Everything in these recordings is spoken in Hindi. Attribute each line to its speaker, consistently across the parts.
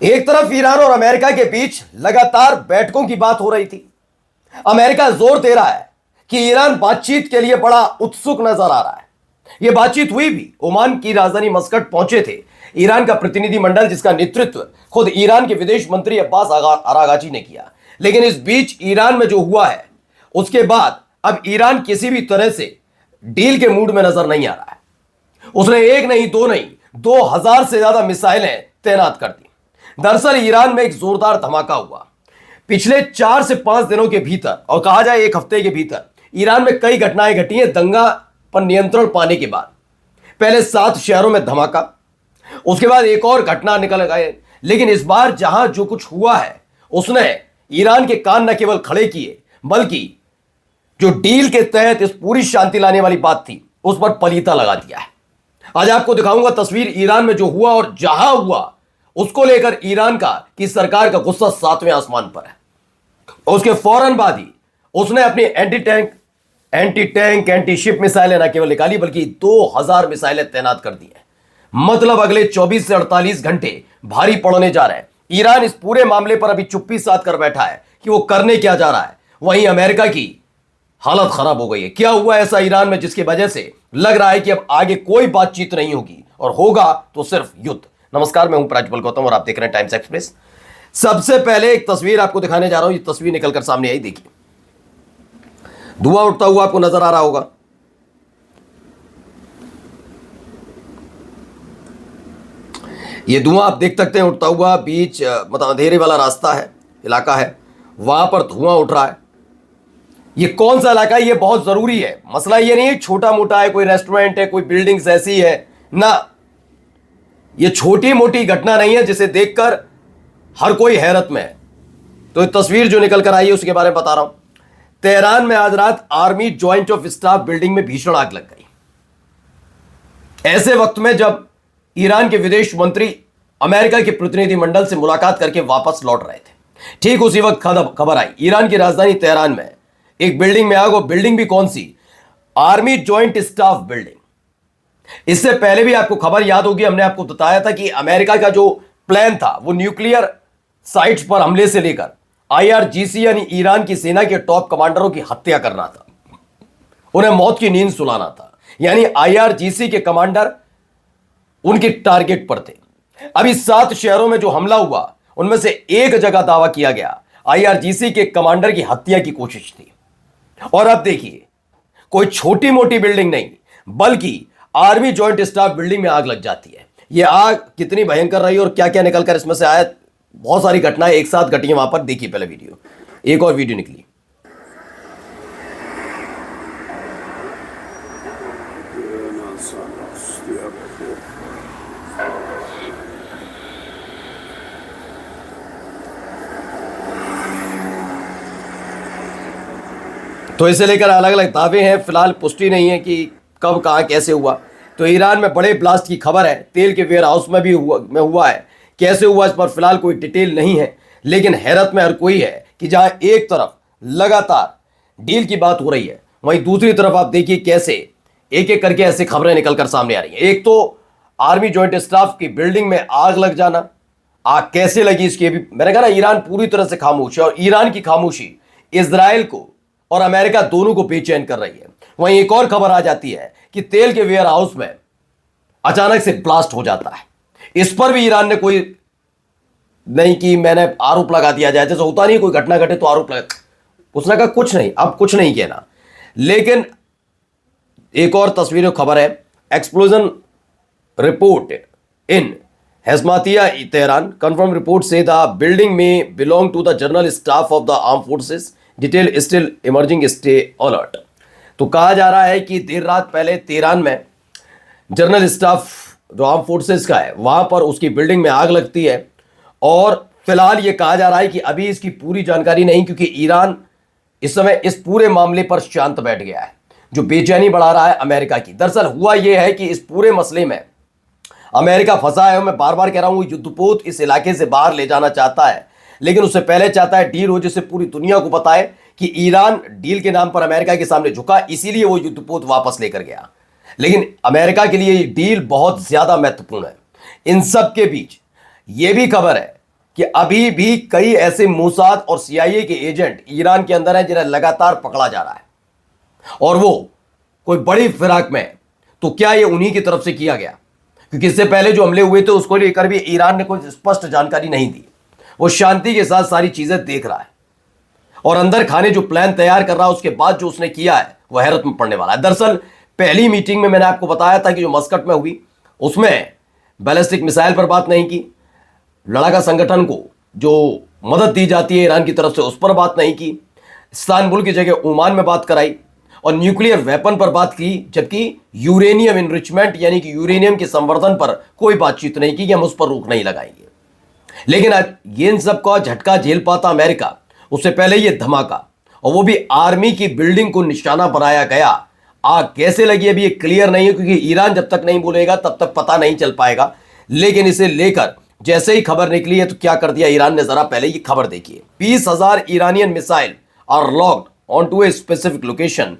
Speaker 1: एक तरफ ईरान और अमेरिका के बीच लगातार बैठकों की बात हो रही थी। अमेरिका जोर दे रहा है कि ईरान बातचीत के लिए बड़ा उत्सुक नजर आ रहा है। यह बातचीत हुई भी ओमान की राजधानी मस्कट पहुंचे थे ईरान का प्रतिनिधिमंडल, जिसका नेतृत्व खुद ईरान के विदेश मंत्री अब्बास अरागाची ने किया। लेकिन इस बीच ईरान में जो हुआ है उसके बाद अब ईरान किसी भी तरह से डील के मूड में नजर नहीं आ रहा है। उसने एक नहीं, दो नहीं, 2000 से ज्यादा मिसाइलें तैनात कर दी। दरअसल ईरान में एक जोरदार धमाका हुआ पिछले 4 से 5 दिनों के भीतर, और कहा जाए एक हफ्ते के भीतर ईरान में कई घटनाएं घटी हैं दंगा पर नियंत्रण पाने के बाद। पहले 7 शहरों में धमाका, उसके बाद एक और घटना निकल गए। लेकिन इस बार जहां जो कुछ हुआ है उसने ईरान के कान न केवल खड़े किए, बल्कि जो डील के तहत इस पूरी शांति लाने वाली बात थी उस पर पलीता लगा दिया है। आज आपको दिखाऊंगा तस्वीर ईरान में जो हुआ और जहां हुआ उसको लेकर ईरान का की सरकार का गुस्सा 7वें आसमान पर है। और उसके फौरन बाद ही उसने अपनी एंटी टैंक शिप मिसाइलें न केवल निकाली बल्कि 2000 मिसाइलें तैनात कर दी हैं। मतलब अगले 24 से 48 घंटे भारी पड़ने जा रहे हैं। ईरान इस पूरे मामले पर अभी चुप्पी साध कर बैठा है कि वो करने क्या जा रहा है। वहीं अमेरिका की हालत खराब हो गई है। क्या हुआ ऐसा ईरान में जिसकी वजह से लग रहा है कि अब आगे कोई बातचीत नहीं होगी और होगा तो सिर्फ युद्ध। नमस्कार, मैं हूं प्राज्वल गौतम और आप देख रहे हैं टाइम्स एक्सप्रेस। सबसे पहले एक तस्वीर आपको दिखाने जा रहा हूं। ये तस्वीर निकलकर सामने आई, देखिए धुआं उठता हुआ आपको नजर आ रहा होगा। ये धुआं आप देख सकते हैं उठता हुआ, बीच मतलब अंधेरे वाला रास्ता है, इलाका है, वहां पर धुआं उठ रहा है। ये कौन सा इलाका है ये बहुत जरूरी है। मसला ये नहीं है छोटा मोटा है, कोई रेस्टोरेंट है, कोई बिल्डिंग्स ऐसी है ना। ये छोटी मोटी घटना नहीं है जिसे देखकर हर कोई हैरत में है। तो ये तस्वीर जो निकल कर आई है उसके बारे में बता रहा हूं। तेहरान में आज रात army joint of staff building में भीषण आग लग गई। ऐसे वक्त में जब ईरान के विदेश मंत्री अमेरिका के प्रतिनिधिमंडल से मुलाकात करके वापस लौट रहे थे, ठीक उसी वक्त खबर आई ईरान की राजधानी तेहरान में एक बिल्डिंग में आग। और बिल्डिंग भी कौन सी? Army joint staff building. इससे पहले भी आपको खबर याद होगी, हमने आपको बताया था कि अमेरिका का जो प्लान था वो न्यूक्लियर साइट्स पर हमले से लेकर आईआरजीसी यानी ईरान की सेना के टॉप कमांडरों की हत्या करना था, उन्हें मौत की नींद सुलाना था। यानी आईआरजीसी के कमांडर उनके टारगेट पर थे। अभी 7 शहरों में जो हमला हुआ उनमें से एक जगह दावा किया गया आईआरजीसी के कमांडर की हत्या की कोशिश थी। और अब देखिए कोई छोटी मोटी बिल्डिंग नहीं बल्कि आर्मी जॉइंट स्टाफ बिल्डिंग में आग लग जाती है। यह आग कितनी भयंकर रही और क्या क्या निकलकर इसमें से आया, बहुत सारी घटनाएं एक साथ घटी हैं वहां पर। देखिए पहले वीडियो, एक और वीडियो निकली। तो इसे लेकर अलग अलग दावे हैं, फिलहाल पुष्टि नहीं है कि कब कहां कैसे हुआ। तो ईरान में बड़े ब्लास्ट की खबर है, तेल के वेयर हाउस में भी हुआ है। कैसे हुआ इस पर फिलहाल कोई डिटेल नहीं है, लेकिन हैरत में हर कोई है कि जहां एक तरफ लगातार डील की बात हो रही है, वहीं दूसरी तरफ आप देखिए कैसे एक एक करके ऐसे खबरें निकलकर सामने आ रही हैं। एक तो आर्मी ज्वाइंट स्टाफ की बिल्डिंग में आग लग जाना, आग कैसे लगी इसकी भी मैंने कहा ना, ईरान पूरी तरह से खामोश है। और ईरान की खामोशी इजराइल को और अमेरिका दोनों को बेचैन कर रही है। वहीं एक और खबर आ जाती है कि तेल के वेयर हाउस में अचानक से ब्लास्ट हो जाता है। इस पर भी ईरान ने कोई नहीं कि मैंने आरोप लगा दिया जाए, जैसे होता नहीं कोई घटना घटे तो आरोप लगा, उसने कहा कुछ नहीं, अब कुछ नहीं कहना। लेकिन एक और तस्वीर खबर है, explosion report in Heshmatieh Tehran confirm report say the building में belong to the general staff of the arm forces, detail still emerging, stay alert. तो कहा जा रहा है कि देर रात पहले तेहरान में जनरल स्टाफ जो आर्म फोर्सेस का है वहां पर उसकी बिल्डिंग में आग लगती है। और फिलहाल यह कहा जा रहा है कि अभी इसकी पूरी जानकारी नहीं, क्योंकि ईरान इस समय इस पूरे मामले पर शांत बैठ गया है, जो बेचैनी बढ़ा रहा है अमेरिका की। दरअसल हुआ यह है कि इस पूरे मसले में अमेरिका फंसा है। मैं बार बार कह रहा हूं युद्धपोत इस इलाके से बाहर ले जाना चाहता है, लेकिन उससे पहले चाहता है डील हो जिससे पूरी दुनिया को पता है कि ईरान डील के नाम पर अमेरिका के सामने झुका, इसीलिए वो युद्धपोत वापस लेकर गया। लेकिन अमेरिका के लिए ये डील बहुत ज्यादा महत्वपूर्ण है। इन सब के बीच ये भी खबर है कि अभी भी कई ऐसे मोसाद और सीआईए के एजेंट ईरान के अंदर हैं जिन्हें लगातार पकड़ा जा रहा है, और वो कोई बड़ी फिराक में है। तो क्या ये उन्हीं की तरफ से किया गया? क्योंकि इससे पहले जो हमले हुए थे उसको लेकर भी ईरान ने कोई स्पष्ट जानकारी नहीं दी। वो शांति के साथ सारी चीजें देख रहा है और अंदर खाने जो प्लान तैयार कर रहा है, उसके बाद जो उसने किया है वह हैरत में पड़ने वाला है। दरअसल पहली मीटिंग में मैंने आपको बताया था कि जो मस्कट में हुई उसमें बैलिस्टिक मिसाइल पर बात नहीं की, लड़ाका संगठन को जो मदद दी जाती है ईरान की तरफ से उस पर बात नहीं की, इस्तांबुल की जगह ओमान में बात कराई और न्यूक्लियर वेपन पर बात की, जबकि यूरेनियम इनरिचमेंट यानी कि यूरेनियम के संवर्धन पर कोई बातचीत नहीं की कि हम उस पर रोक नहीं लगाएंगे। लेकिन आज ये इन सब का झटका झेल पाता अमेरिका, उससे पहले ये धमाका, और वो भी आर्मी की बिल्डिंग को निशाना बनाया गया। आग कैसे लगी अभी ये क्लियर नहीं है, क्योंकि ईरान जब तक नहीं बोलेगा तब तक पता नहीं चल पाएगा। लेकिन इसे लेकर जैसे ही खबर निकली है तो क्या कर दिया ईरान ने, जरा पहले ये खबर देखिए। 20,000 Iranian missile are locked on to a specific location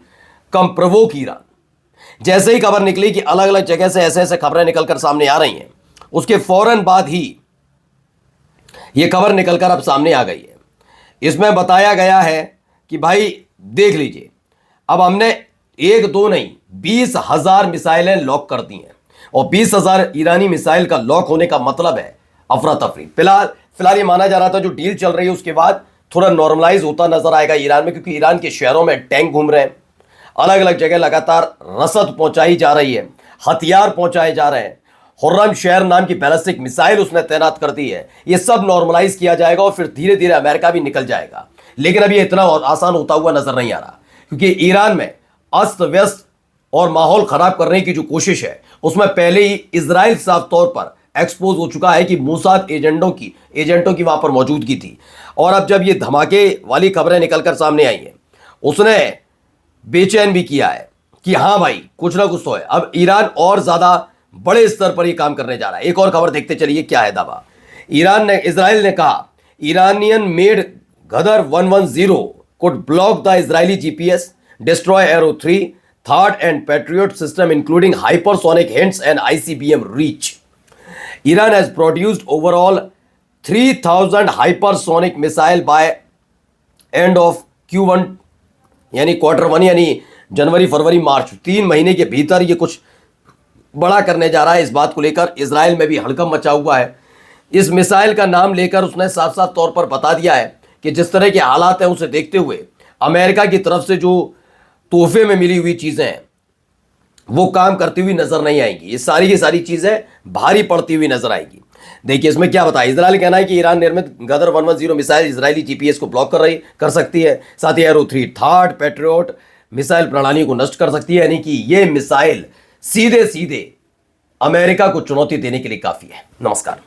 Speaker 1: come provoke Iran. जैसे ही खबर निकली कि अलग अलग जगह से ऐसे ऐसे खबरें निकलकर सामने आ रही हैं, उसके फौरन बाद ही यह खबर निकलकर अब सामने आ गई है। इसमें बताया गया है कि भाई देख लीजिए, अब हमने 1-2 नहीं 20,000 मिसाइलें लॉक कर दी हैं, और 20,000 ईरानी मिसाइल का लॉक होने का मतलब है अफरा तफरी। फिलहाल ये माना जा रहा था जो डील चल रही है उसके बाद थोड़ा नॉर्मलाइज होता नजर आएगा ईरान में, क्योंकि ईरान के शहरों में टैंक घूम रहे हैं, अलग अलग जगह लगातार रसद पहुंचाई जा रही है, हथियार पहुंचाए जा रहे हैं, खुर्रम शहर नाम की बैलिस्टिक मिसाइल उसने तैनात कर दी है। ये सब नॉर्मलाइज किया जाएगा और फिर धीरे धीरे अमेरिका भी निकल जाएगा। लेकिन अब ये इतना आसान होता हुआ नजर नहीं आ रहा, क्योंकि ईरान में अस्त व्यस्त और माहौल खराब करने की जो कोशिश है उसमें पहले ही इजराइल साफ तौर पर एक्सपोज हो चुका है कि मोसाद एजेंटों की वहां पर मौजूदगी थी। और अब जब ये धमाके वाली खबरें निकलकर सामने आई हैं, उसने बेचैन भी किया है कि हाँ भाई कुछ ना कुछ तो है। अब ईरान और ज्यादा बड़े स्तर पर ये काम करने जा रहा है। एक और खबर देखते चलिए क्या है दावा। इजराइल ने कहा Iranian made Ghadr 110 could block the Israeli GPS, destroy Arrow 3, THAAD and Patriot system including hypersonic hints and ICBM reach. Iran has produced overall 3,000 hypersonic missile by end of Q1 यानी Q1 यानी जनवरी फरवरी मार्च 3 महीने के भीतर ये कुछ बड़ा करने जा रहा है। इस बात को लेकर इजराइल में भी हड़कंप मचा हुआ है। इस मिसाइल का नाम लेकर उसने साफ साफ तौर पर बता दिया है कि जिस तरह के हालात हैं उसे देखते हुए अमेरिका की तरफ से जो तोहफे में मिली हुई चीजें हैं वो काम करती हुई नजर नहीं आएंगी। ये सारी की सारी चीजें भारी पड़ती हुई नजर आएगी। देखिए इसमें क्या बताया, इजराइल कहना है कि ईरान निर्मित गदर 110 मिसाइल इजरायली जीपीएस को ब्लॉक कर सकती है, साथ ही एरो 3 THAAD पैट्रियट मिसाइल प्रणाली को नष्ट कर सकती है। यानी कि ये मिसाइल सीधे सीधे अमेरिका को चुनौती देने के लिए काफी है। नमस्कार।